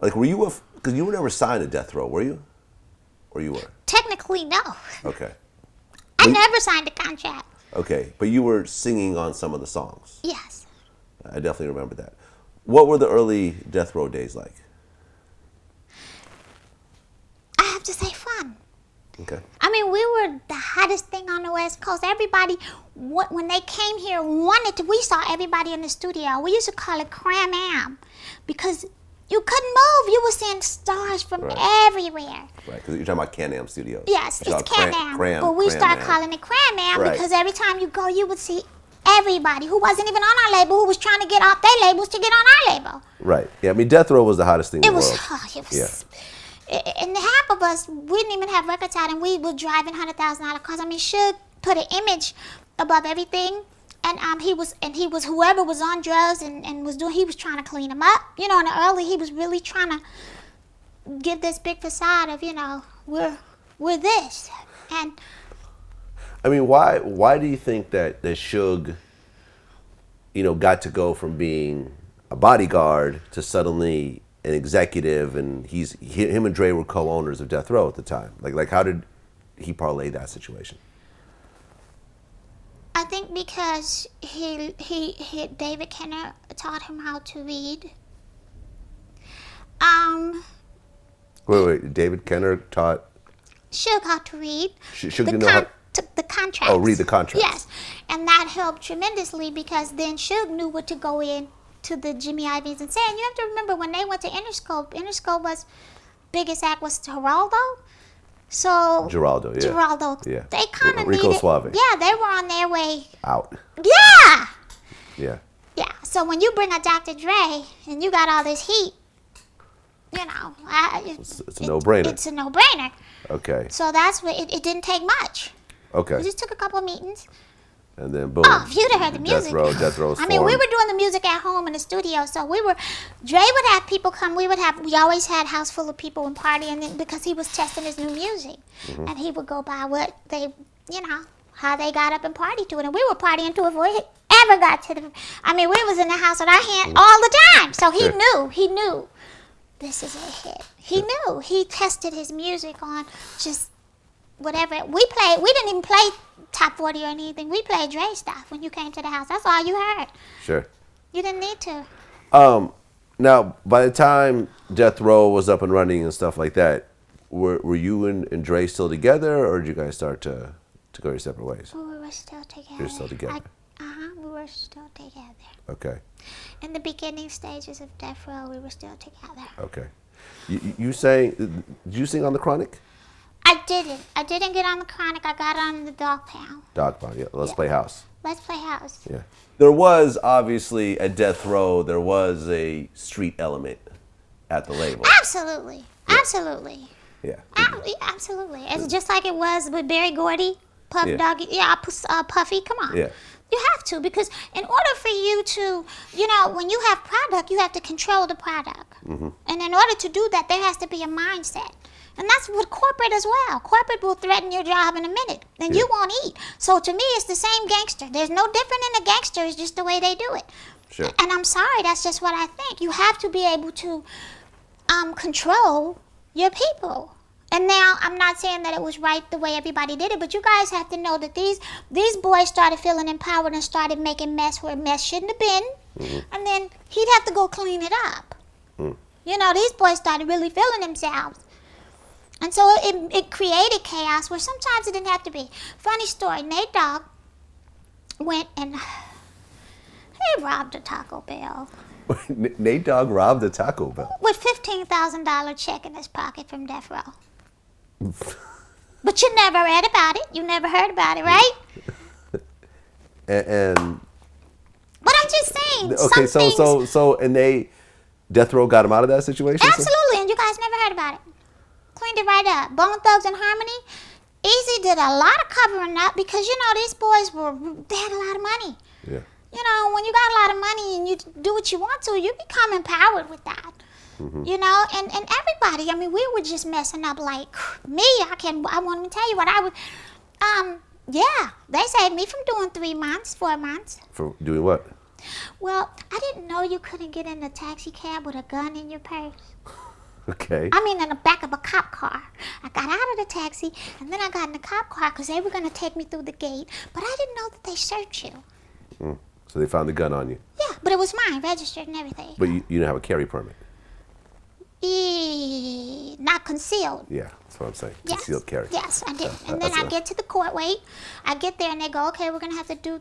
Like, were you because you were never signed to Death Row, were you? Or you were? Technically, no. Okay. I never signed a contract. Okay, but you were singing on some of the songs. Yes. I definitely remember that. What were the early Death Row days like? I have to say fun. Okay. I mean, we were the hottest thing on the West Coast. Everybody, when they came here, we saw everybody in the studio. We used to call it Cram-Am because you couldn't move. You were seeing stars from everywhere. Right, because you're talking about Can-Am Studios. Yes, it's Can-Am. But we Cram-Am. started calling it Cram-Am because every time you go, you would see everybody who wasn't even on our label, who was trying to get off their labels to get on our label. Right. Yeah, I mean, Death Row was the hottest thing in the world. It was. And half of us, we didn't even have records out, and we were driving $100,000 cars. I mean, Suge put an image above everything, and he was whoever was on drugs and was doing, he was trying to clean them up. You know, in the early, he was really trying to give this big facade of, you know, we're this. And I mean, why do you think that Suge, you know, got to go from being a bodyguard to suddenly an executive, and him and Dre were co-owners of Death Row at the time? Like how did he parlay that situation? I think because David Kenner taught him how to read. Wait, David Kenner taught Suge how to read. Suge didn't know how the contracts. Oh, read the contracts. Yes, and that helped tremendously because then Suge knew what to go in to the Jimmy Ivins and say. And you have to remember when they went to Interscope was biggest act was Geraldo. So Geraldo, yeah. Geraldo, yeah. They kind of Rico needed. Suave. Yeah, they were on their way out. Yeah. Yeah. Yeah. So when you bring a Dr. Dre and you got all this heat, you know, it's a no-brainer. It's a no-brainer. Okay. So that's what it didn't take much. Okay. We just took a couple of meetings. And then boom. Oh, if you'd have heard the music. Death Row. I mean, we were doing the music at home in the studio, so Dre would have people come. We always had a house full of people and party, and then because he was testing his new music, and he would go by what they, you know, how they got up and party to it, and we were partying to it before it ever got to the. I mean, we was in the house with our hand all the time, so he knew, this is a hit. He knew. He tested his music on just whatever we played. We didn't even play top 40 or anything. We played Dre stuff when you came to the house. That's all you heard. Sure. You didn't need to. Now, by the time Death Row was up and running and stuff like that, were you and Dre still together, or did you guys start to go your separate ways? We were still together. You're still together. We were still together. Okay. In the beginning stages of Death Row, we were still together. Okay. You sang? Did you sing on the Chronic? I didn't. I didn't get on the Chronic. I got on the Dogg Pound. Dogg Pound, yeah. Let's Play House. Let's Play House. Yeah. There was obviously at Death Row, there was a street element at the label. Absolutely. Yeah. Absolutely. Yeah. Absolutely. It's just like it was with Berry Gordy, Puff Doggy, Puffy. Come on. Yeah. You have to, because in order for you to, you know, when you have product, you have to control the product. Mm-hmm. And in order to do that, there has to be a mindset. And that's with corporate as well. Corporate will threaten your job in a minute, and you won't eat. So to me, it's the same gangster. There's no different in a gangster. It's just the way they do it. Sure. And I'm sorry, that's just what I think. You have to be able to control your people. And now, I'm not saying that it was right the way everybody did it, but you guys have to know that these boys started feeling empowered and started making mess where mess shouldn't have been. Mm-hmm. And then he'd have to go clean it up. Mm. You know, these boys started really feeling themselves. And so it created chaos where sometimes it didn't have to be. Funny story, Nate Dogg went and he robbed a Taco Bell. Nate Dogg robbed a Taco Bell? With $15,000 check in his pocket from Death Row. But you never read about it. You never heard about it, right? and but I'm just saying. Okay, so Death Row got him out of that situation? Absolutely, and you guys never heard about it. Cleaned it right up. Bone Thugs and Harmony. Eazy did a lot of covering up because, you know, these boys they had a lot of money. Yeah. You know, when you got a lot of money and you do what you want to, you become empowered with that. Mm-hmm. You know, and everybody, I mean, we were just messing up like me. I won't even tell you what I would, yeah, they saved me from doing 3 months, 4 months. For doing what? Well, I didn't know you couldn't get in a taxi cab with a gun in your purse. Okay. I mean, in the back of a cop car. I got out of the taxi, and then I got in the cop car because they were going to take me through the gate. But I didn't know that they search you. So they found the gun on you. Yeah, but it was mine, registered and everything. But you didn't have a carry permit. Not concealed. Yeah, that's what I'm saying. Yes. Concealed carry. Yes, I did. And then I get to the court, I get there, and they go, okay, we're going to have to do,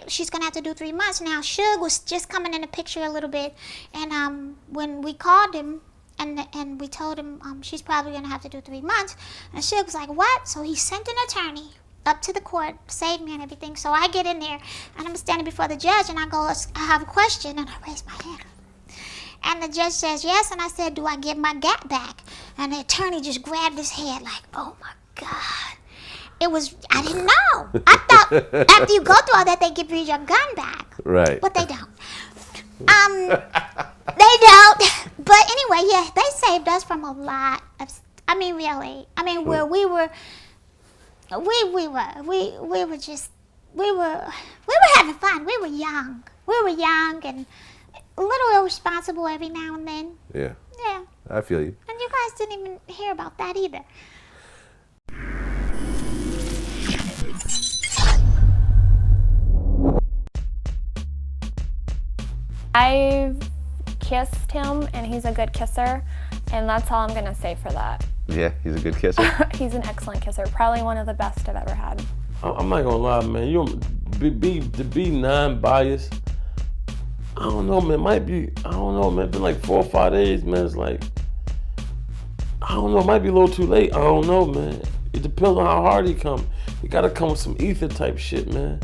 she's going to have to do 3 months. Now, Suge was just coming in the picture a little bit. And when we called him, and we told him she's probably going to have to do 3 months, and Suge was like, what? So he sent an attorney up to the court, saved me and everything. So I get in there, and I'm standing before the judge, and I go, I have a question, and I raise my hand. And the judge says, yes, and I said, do I get my gap back? And the attorney just grabbed his head like, oh my God. I didn't know. I thought after you go through all that, they give you your gun back. Right. But they don't. They don't. But anyway, yeah, they saved us from a lot of, really. Where we were having fun. We were young. And a little irresponsible every now and then. Yeah. Yeah. I feel you. And you guys didn't even hear about that either. I've kissed him, and he's a good kisser, and that's all I'm gonna say for that. Yeah, he's a good kisser. He's an excellent kisser, probably one of the best I've ever had. I'm not gonna lie, man. You to be non-biased. I don't know, man. I don't know, man. It's been like 4 or 5 days, man. It's like, I don't know. It might be a little too late. I don't know, man. It depends on how hard he come. He gotta come with some ether type shit, man.